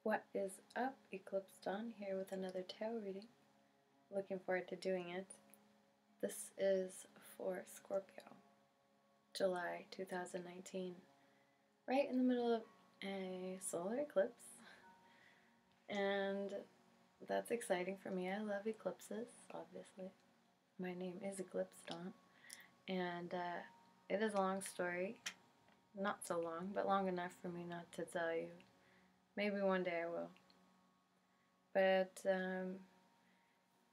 What is up, Eclipse Dawn, here with another tarot reading. Looking forward to doing it. This is for Scorpio, July 2019, right in the middle of a solar eclipse. And that's exciting for me. I love eclipses, obviously. My name is Eclipse Dawn, and it is a long story. Not so long, but long enough for me not to tell you. Maybe one day I will. But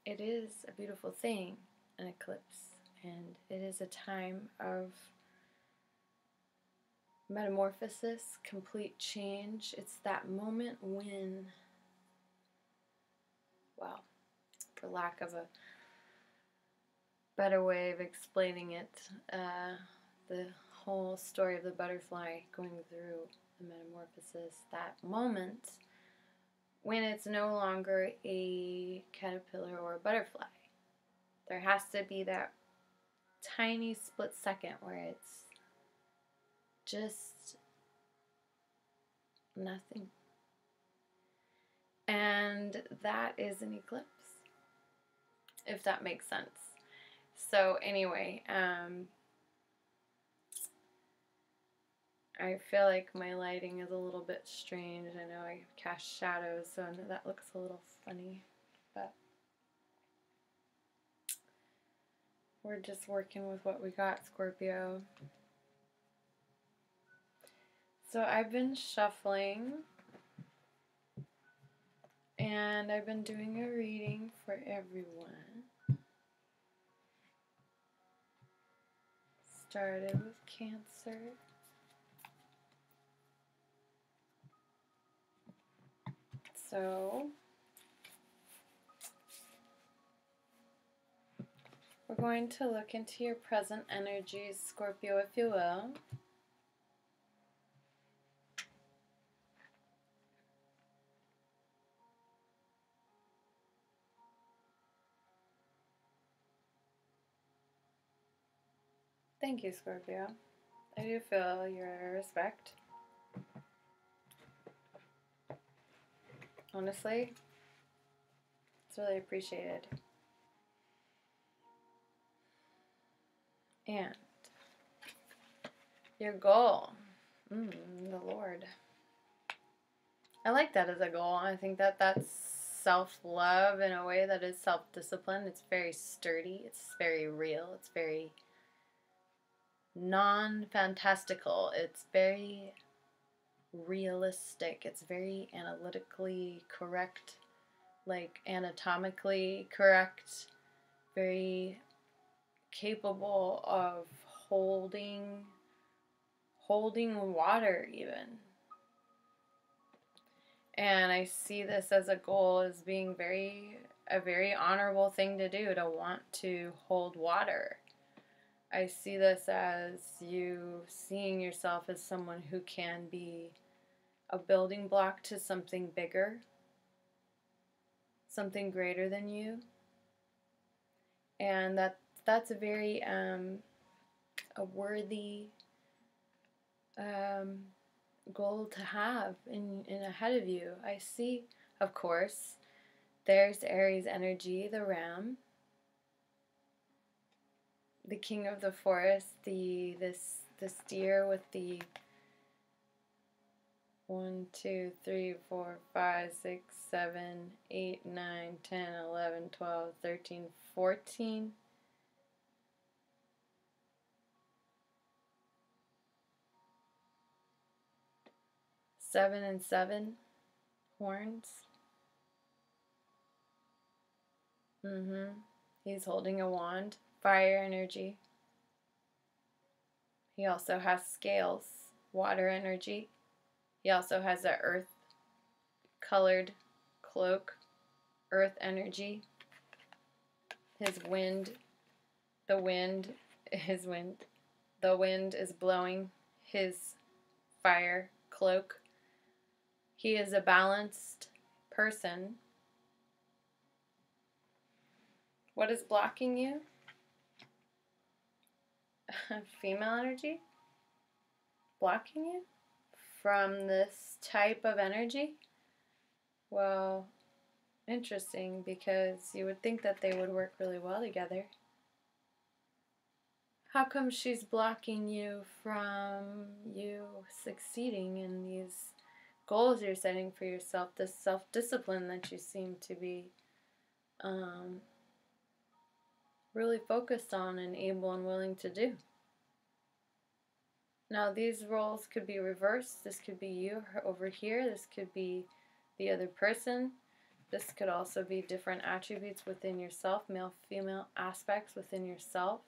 it is a beautiful thing, an eclipse, and it is a time of metamorphosis, complete change. It's that moment when, well, for lack of a better way of explaining it, the whole story of the butterfly going through the metamorphosis, that moment when it's no longer a caterpillar or a butterfly. There has to be that tiny split second where it's just nothing. And that is an eclipse, if that makes sense. So anyway, I feel like my lighting is a little bit strange. I know I cast shadows, so that looks a little funny, but we're just working with what we got, Scorpio. So I've been shuffling, and I've been doing a reading for everyone. Started with Cancer. So we're going to look into your present energies, Scorpio, if you will. Thank you, Scorpio. I do feel your respect. Honestly, it's really appreciated. And your goal, the Lord. I like that as a goal. I think that that's self-love in a way that is self-discipline. It's very sturdy. It's very real. It's very non-fantastical. It's very realistic. It's very analytically correct, like anatomically correct, very capable of holding water even. And I see this as a goal as being a very honorable thing to do, to want to hold water. I see this as you seeing yourself as someone who can be a building block to something bigger, something greater than you. And that's a very a worthy goal to have in ahead of you. I see, of course, there's Aries energy, the ram, the king of the forest, this deer with the 1, 2, 3, 4, 5, 6, 7, 8, 9, 10, 11, 12, 13, 14. Seven and 7 horns. He's holding a wand. Fire energy. He also has scales. Water energy. He also has an earth colored cloak. Earth energy. His wind. The wind is blowing his fire cloak. He is a balanced person. What is blocking you? Female energy? Blocking you from this type of energy? Well, interesting, because you would think that they would work really well together. How come she's blocking you from you succeeding in these goals you're setting for yourself, this self-discipline that you seem to be really focused on and able and willing to do? Now, these roles could be reversed. This could be you over here. This could be the other person. This could also be different attributes within yourself, male, female aspects within yourself.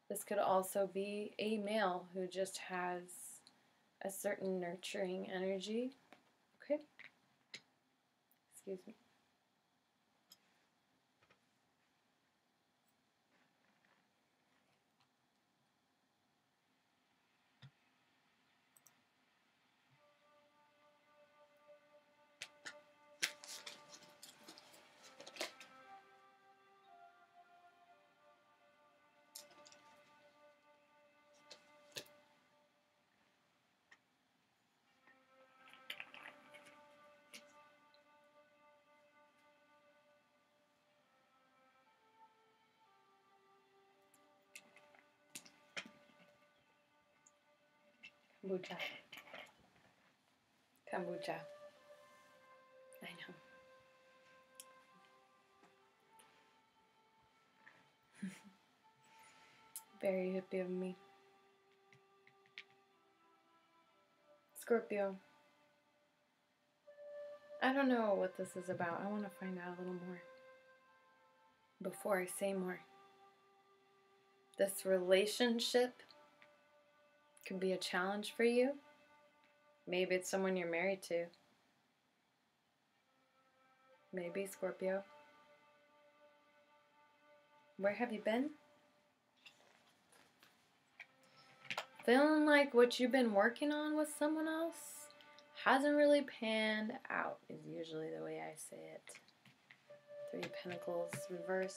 This could also be a male who just has a certain nurturing energy. Okay. Excuse me. Kombucha. Kombucha. I know. Very hippie of me. Scorpio. I don't know what this is about. I want to find out a little more before I say more. This relationship could be a challenge for you. Maybe it's someone you're married to. Maybe, Scorpio. Where have you been? Feeling like what you've been working on with someone else hasn't really panned out, is usually the way I say it. 3 Pentacles reversed.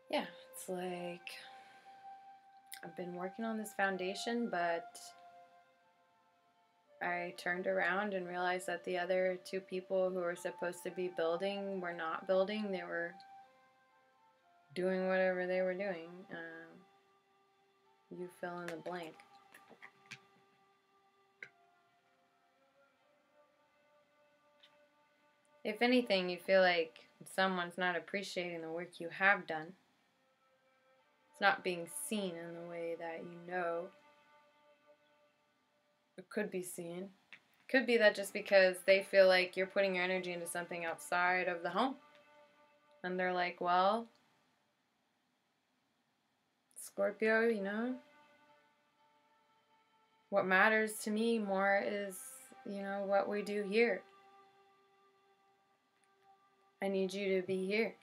Yeah, it's like I've been working on this foundation, but I turned around and realized that the other 2 people who were supposed to be building were not building. They were doing whatever they were doing. You fill in the blank. If anything, you feel like someone's not appreciating the work you have done. It's not being seen in the way that you know it could be seen. Could be that just because they feel like you're putting your energy into something outside of the home. And they're like, well, Scorpio, you know, what matters to me more is, you know, what we do here. I need you to be here.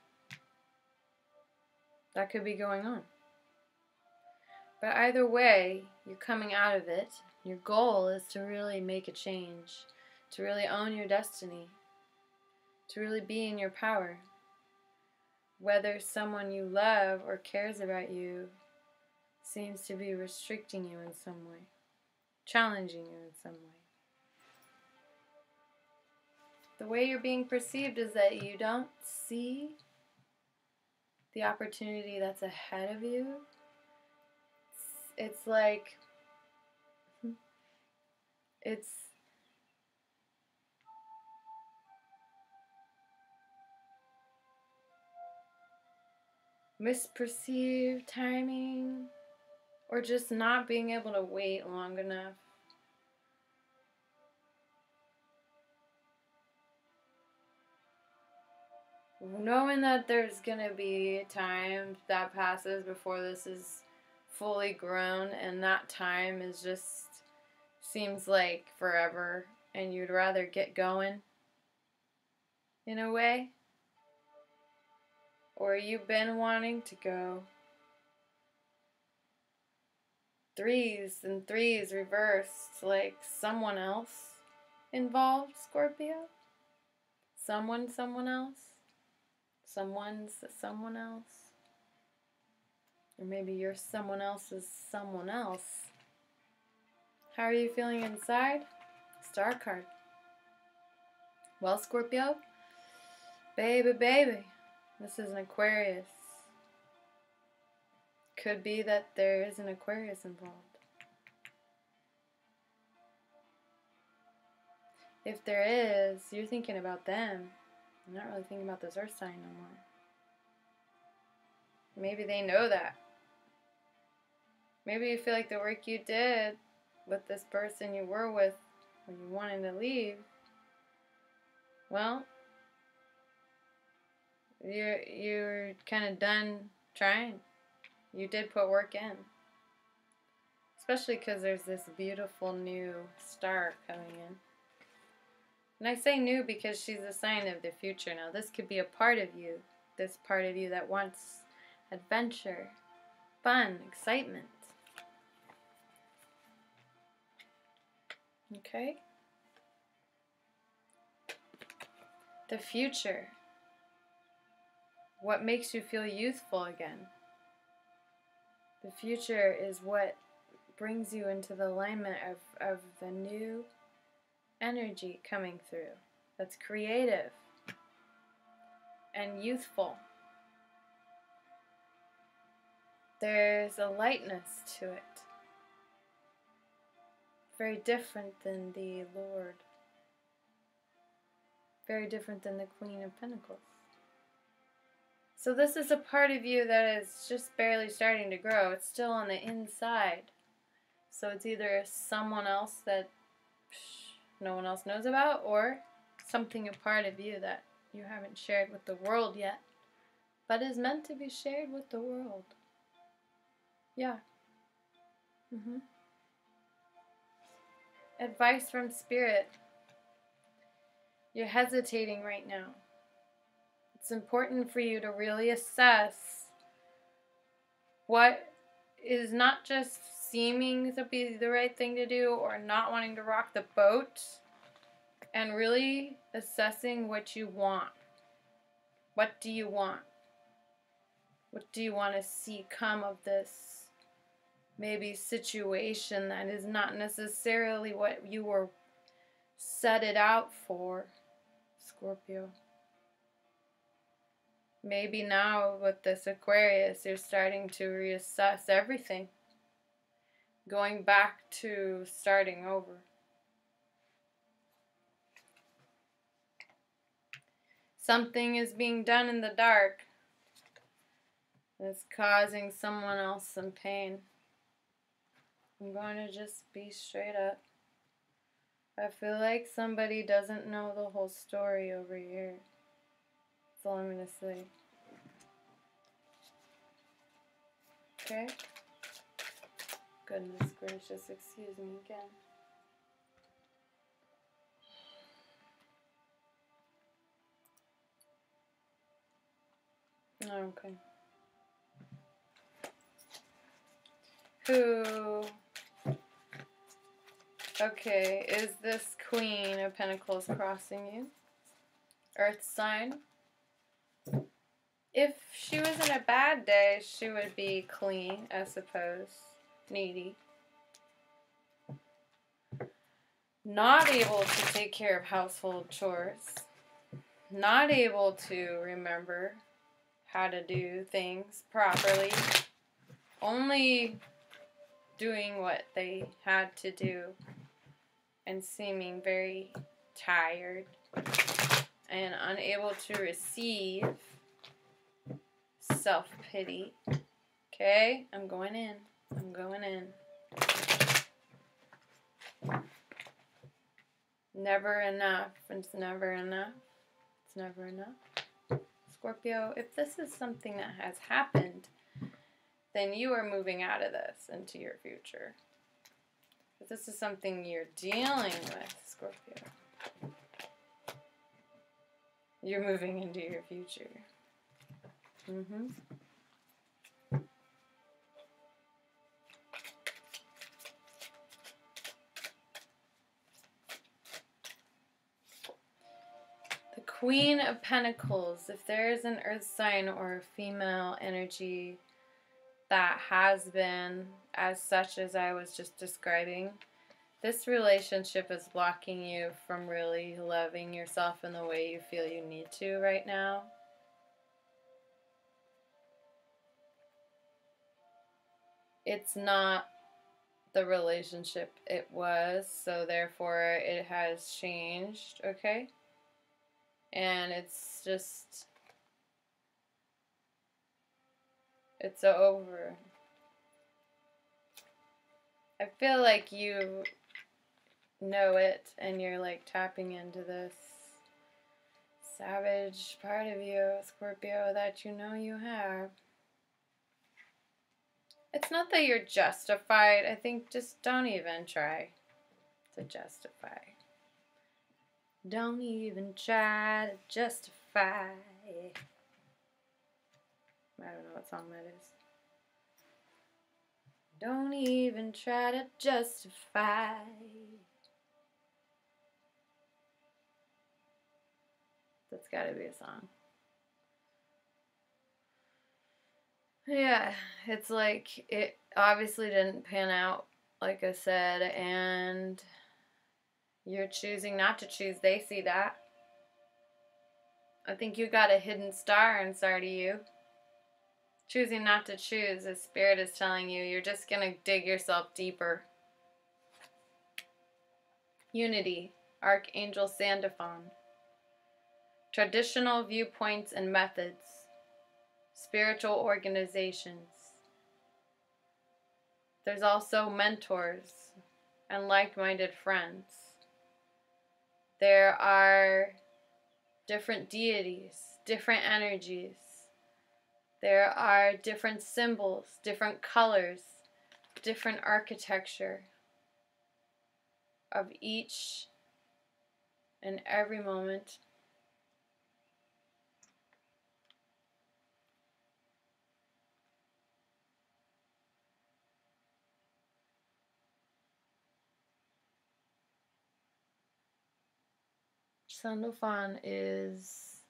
That could be going on. But either way, you're coming out of it. Your goal is to really make a change, to really own your destiny, to really be in your power. Whether someone you love or cares about you seems to be restricting you in some way, challenging you in some way. The way you're being perceived is that you don't see the opportunity that's ahead of you. It's like, it's misperceived timing, or just not being able to wait long enough. Knowing that there's gonna be time that passes before this is fully grown, and that time is just seems like forever, and you'd rather get going in a way. Or you've been wanting to go. 3s and 3s reversed, like someone else involved, Scorpio. Someone else. Someone's someone else. Or maybe you're someone else's someone else. How are you feeling inside? Star card. Well, Scorpio, baby, this is an Aquarius. Could be that there is an Aquarius involved. If there is, you're thinking about them. You're not really thinking about this earth sign no more. Maybe they know that. Maybe you feel like the work you did with this person you were with when you wanted to leave, well, you're kind of done trying. You did put work in. Especially because there's this beautiful new star coming in. And I say new because she's a sign of the future now. This could be a part of you. This part of you that wants adventure, fun, excitement. Okay? The future. What makes you feel youthful again? The future is what brings you into the alignment of the new energy coming through. That's creative and youthful. There's a lightness to it. Very different than the Lord. Very different than the Queen of Pentacles. So this is a part of you that is just barely starting to grow. It's still on the inside. So it's either someone else that no one else knows about, or something a part of you that you haven't shared with the world yet, but is meant to be shared with the world. Yeah. Advice from Spirit. You're hesitating right now. It's important for you to really assess what is not just seeming to be the right thing to do or not wanting to rock the boat, and really assessing what you want. What do you want? What do you want to see come of this maybe situation that is not necessarily what you were set it out for, Scorpio? Maybe now with this Aquarius, you're starting to reassess everything. Going back to starting over. Something is being done in the dark that's causing someone else some pain. I'm going to just be straight up. I feel like somebody doesn't know the whole story over here. That's all I'm going to say. Okay? Goodness gracious, excuse me again. Okay. Who? Okay, is this Queen of Pentacles crossing you? Earth sign? If she was in a bad day, she would be clean, I suppose. Needy. Not able to take care of household chores. Not able to remember how to do things properly. Only doing what they had to do and seeming very tired and unable to receive self-pity. Okay, I'm going in. I'm going in. Never enough. It's never enough. It's never enough. Scorpio, if this is something that has happened, then you are moving out of this into your future. If this is something you're dealing with, Scorpio, you're moving into your future. The Queen of Pentacles, if there is an earth sign or a female energy that has been as such as I was just describing, This relationship is blocking you from really loving yourself in the way you feel you need to right now. It's not the relationship it was, so therefore it has changed, okay? And it's just, it's over. I feel like you know it and you're like tapping into this savage part of you, Scorpio, that you know you have. It's not that you're justified. I think just don't even try to justify. Don't even try to justify. I don't know what song that is. Don't even try to justify. That's gotta be a song. Yeah, it's like it obviously didn't pan out, like I said, and you're choosing not to choose. They see that. I think you got a hidden star inside of you. Choosing not to choose, as Spirit is telling you, you're just going to dig yourself deeper. Unity, Archangel Sandalphon. Traditional viewpoints and methods. Spiritual organizations. There's also mentors and like-minded friends. There are different deities, different energies. There are different symbols, different colors, different architecture of each and every moment. Sandalphon is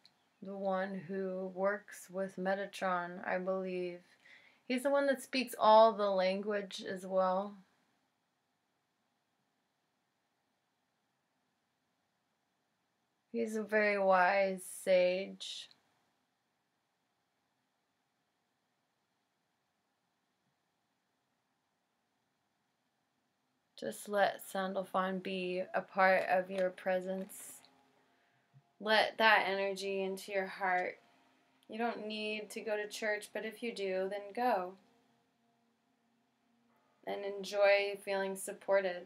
the one who works with Metatron, I believe. He's the one that speaks all the language as well. He's a very wise sage. Just let Sandalphon be a part of your presence. Let that energy into your heart. You don't need to go to church, but if you do, then go. And enjoy feeling supported.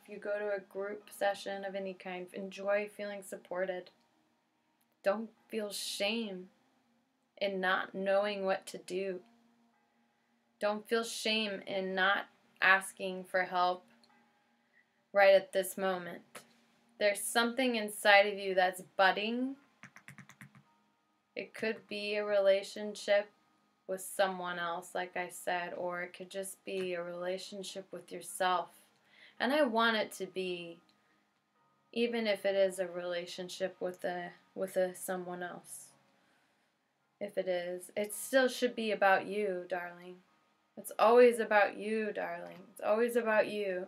If you go to a group session of any kind, enjoy feeling supported. Don't feel shame in not knowing what to do. Don't feel shame in not asking for help right at this moment. There's something inside of you that's budding. It could be a relationship with someone else, like I said, or it could just be a relationship with yourself. And I want it to be, even if it is a relationship with someone else. If it is, it still should be about you, darling. It's always about you, darling. It's always about you.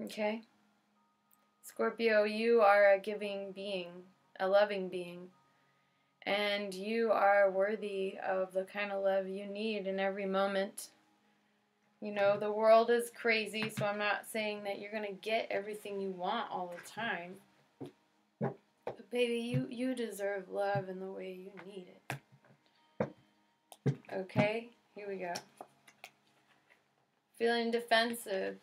Okay? Scorpio, you are a giving being, a loving being. And you are worthy of the kind of love you need in every moment. You know, the world is crazy, so I'm not saying that you're going to get everything you want all the time. But baby, you deserve love in the way you need it. Okay? Here we go. Feeling defensive.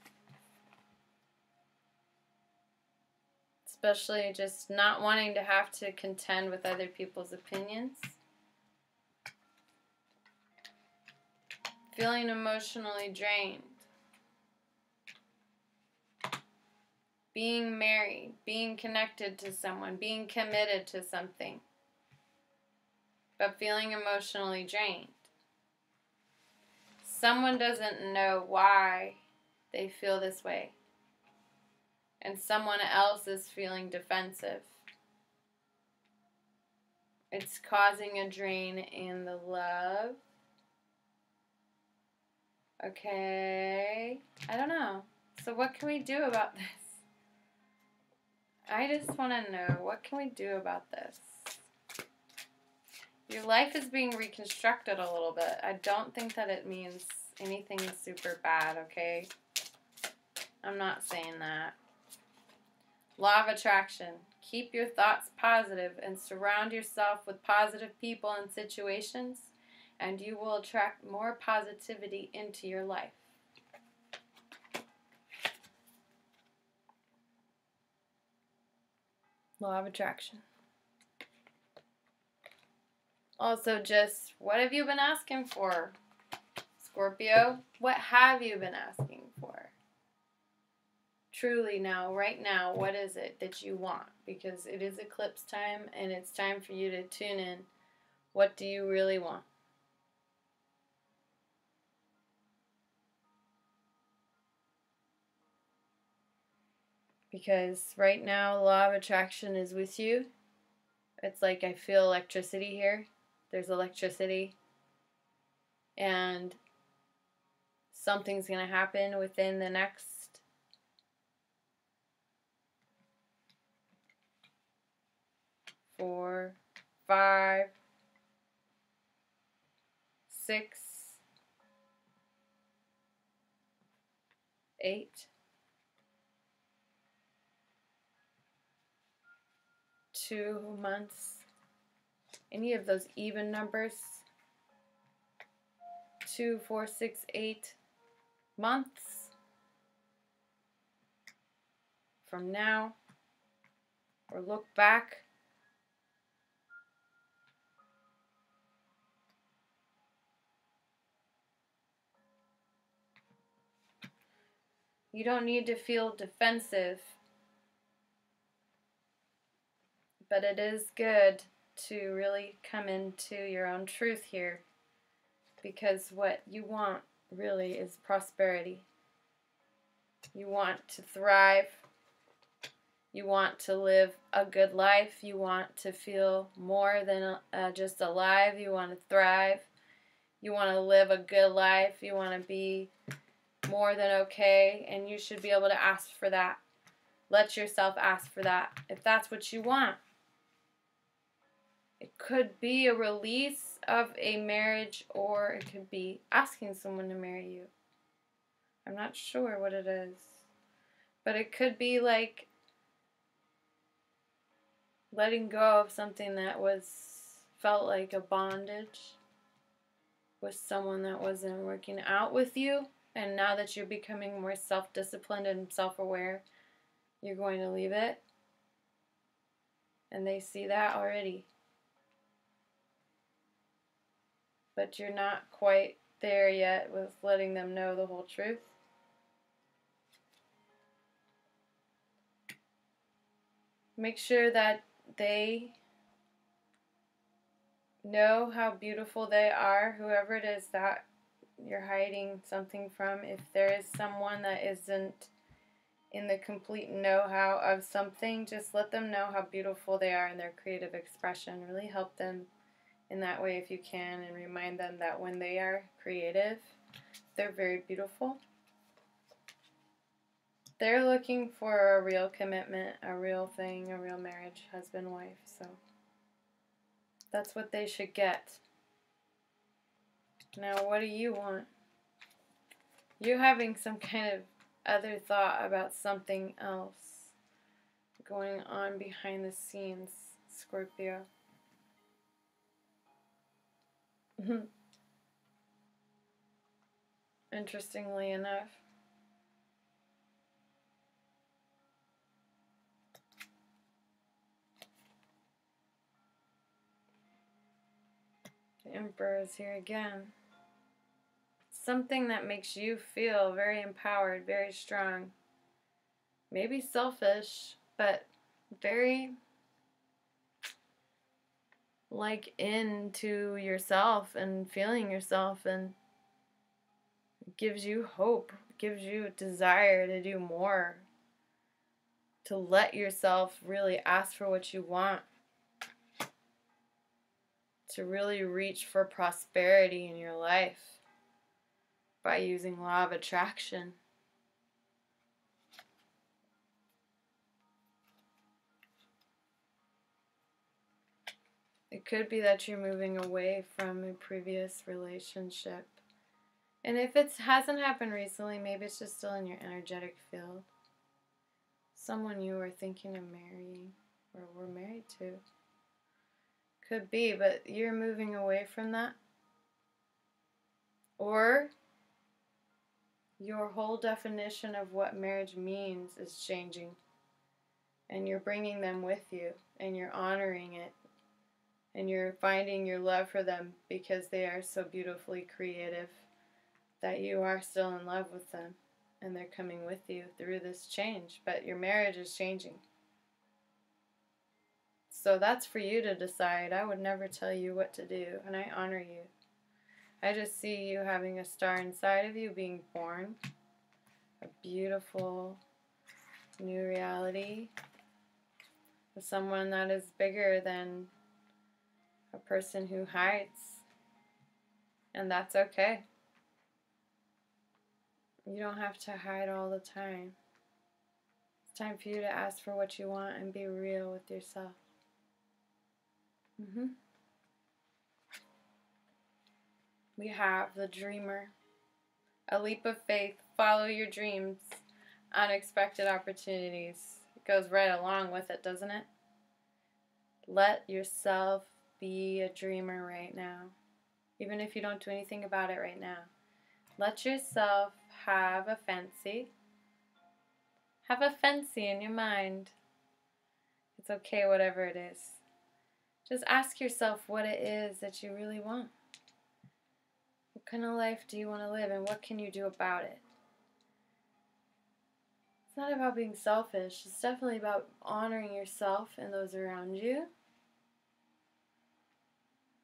Especially just not wanting to have to contend with other people's opinions. Feeling emotionally drained. Being married, being connected to someone, being committed to something, but feeling emotionally drained. Someone doesn't know why they feel this way, and someone else is feeling defensive. It's causing a drain in the love Okay. I don't know. So what can we do about this? I just want to know, what can we do about this? Your life is being reconstructed a little bit. I don't think that it means anything super bad, okay? I'm not saying that. Law of attraction. Keep your thoughts positive and surround yourself with positive people and situations, and you will attract more positivity into your life. Law of attraction. Also, just what have you been asking for, Scorpio? What have you been asking for? Truly now, right now, what is it that you want? Because it is eclipse time and it's time for you to tune in. What do you really want? Because right now, law of attraction is with you. It's like I feel electricity here. There's electricity. And something's going to happen within the next 4, 5, 6, 8, 2 months. Any of those even numbers. 2, 4, 6, 8 months from now, or look back. You don't need to feel defensive, but it is good to really come into your own truth here, because what you want really is prosperity. You want to thrive. You want to live a good life. You want to feel more than just alive. You want to thrive. You want to live a good life. You want to be more than okay, and you should be able to ask for that. Let yourself ask for that if that's what you want. It could be a release of a marriage, or it could be asking someone to marry you. I'm not sure what it is, but it could be like letting go of something that felt like a bondage with someone that wasn't working out with you, and now that you're becoming more self-disciplined and self-aware, you're going to leave it, and they see that already. But you're not quite there yet with letting them know the whole truth. Make sure that they know how beautiful they are, whoever it is that you're hiding something from. If there is someone that isn't in the complete know-how of something, just let them know how beautiful they are in their creative expression. Really help them in that way if you can, and remind them that when they are creative, they're very beautiful. They're looking for a real commitment, a real thing, a real marriage, husband, wife, so that's what they should get. Now, what do you want? You're having some kind of other thought about something else going on behind the scenes, Scorpio. Interestingly enough. The Emperor is here again. Something that makes you feel very empowered, very strong. Maybe selfish, but very like into yourself and feeling yourself, and gives you hope, gives you a desire to do more, to let yourself really ask for what you want, to really reach for prosperity in your life by using law of attraction. It could be that you're moving away from a previous relationship. And if it hasn't happened recently, maybe it's just still in your energetic field. Someone you were thinking of marrying or were married to. Could be, but you're moving away from that. Or your whole definition of what marriage means is changing. And you're bringing them with you. And you're honoring it. And you're finding your love for them because they are so beautifully creative that you are still in love with them. And they're coming with you through this change. But your marriage is changing. So that's for you to decide. I would never tell you what to do. And I honor you. I just see you having a star inside of you being born. A beautiful new reality. With someone that is bigger than a person who hides. And that's okay. You don't have to hide all the time. It's time for you to ask for what you want and be real with yourself. We have the dreamer. A leap of faith. Follow your dreams. Unexpected opportunities. It goes right along with it, doesn't it? Let yourself be a dreamer right now. Even if you don't do anything about it right now. Let yourself have a fancy. Have a fancy in your mind. It's okay, whatever it is. Just ask yourself what it is that you really want. What kind of life do you want to live, and what can you do about it? It's not about being selfish. It's definitely about honoring yourself and those around you.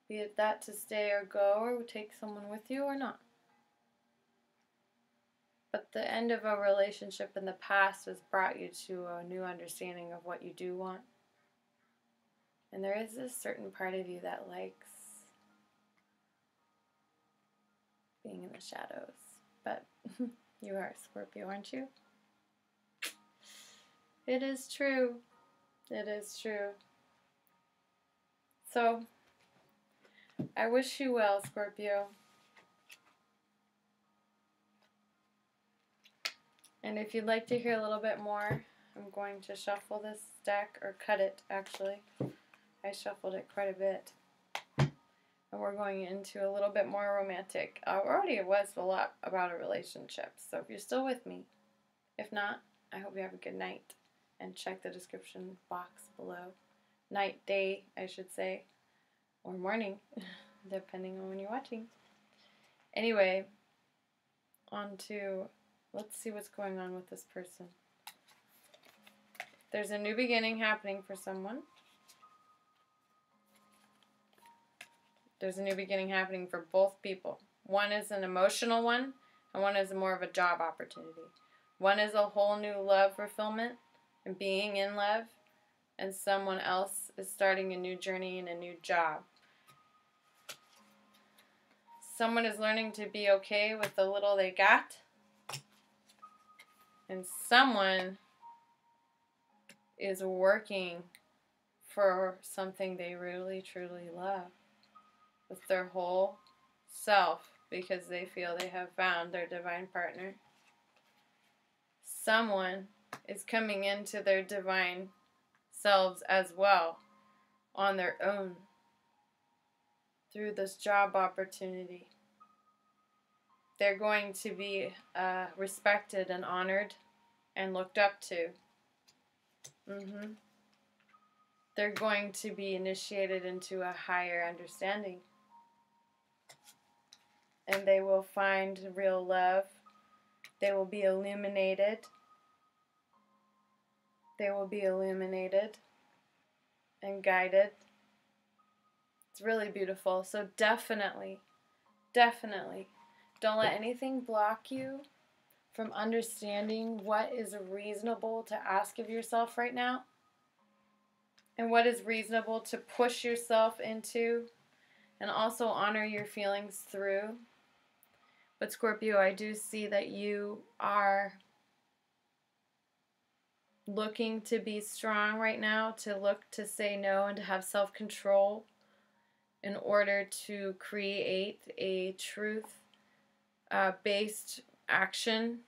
Be it that to stay or go, or take someone with you or not. But the end of a relationship in the past has brought you to a new understanding of what you do want. And there is a certain part of you that likes being in the shadows. But you are a Scorpio, aren't you? It is true. It is true. So, I wish you well, Scorpio. And if you'd like to hear a little bit more, I'm going to shuffle this deck, or cut it, actually. I shuffled it quite a bit. And we're going into a little bit more romantic. Already it was a lot about a relationship, so if you're still with me. If not, I hope you have a good night. And check the description box below. Night, day, I should say. Or morning, depending on when you're watching. Anyway, on to, let's see what's going on with this person. There's a new beginning happening for someone. There's a new beginning happening for both people. One is an emotional one, and one is more of a job opportunity. One is a whole new love fulfillment and being in love, and someone else is starting a new journey and a new job. Someone is learning to be okay with the little they got, and someone is working for something they really, truly love with their whole self because they feel they have found their divine partner. Someone is coming into their divine selves as well on their own through this job opportunity. They're going to be respected and honored and looked up to. They're going to be initiated into a higher understanding. And they will find real love. They will be illuminated. They will be illuminated and guided. It's really beautiful. So definitely, definitely don't let anything block you from understanding what is reasonable to ask of yourself right now and what is reasonable to push yourself into, and also honor your feelings through. But Scorpio, I do see that you are looking to be strong right now, to look to say no and to have self-control in order to create a truth-based action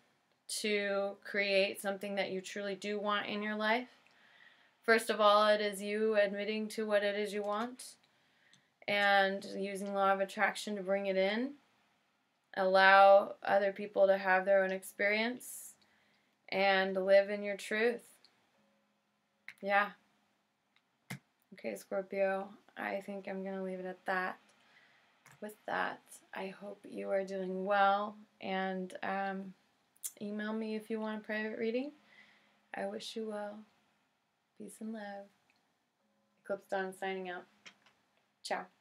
to create something that you truly do want in your life. First of all, it is you admitting to what it is you want and using law of attraction to bring it in. Allow other people to have their own experience and live in your truth. Yeah. Okay, Scorpio, I think I'm going to leave it at that. With that, I hope you are doing well, and email me if you want a private reading. I wish you well. Peace and love. Eclipse Dawn signing out. Ciao.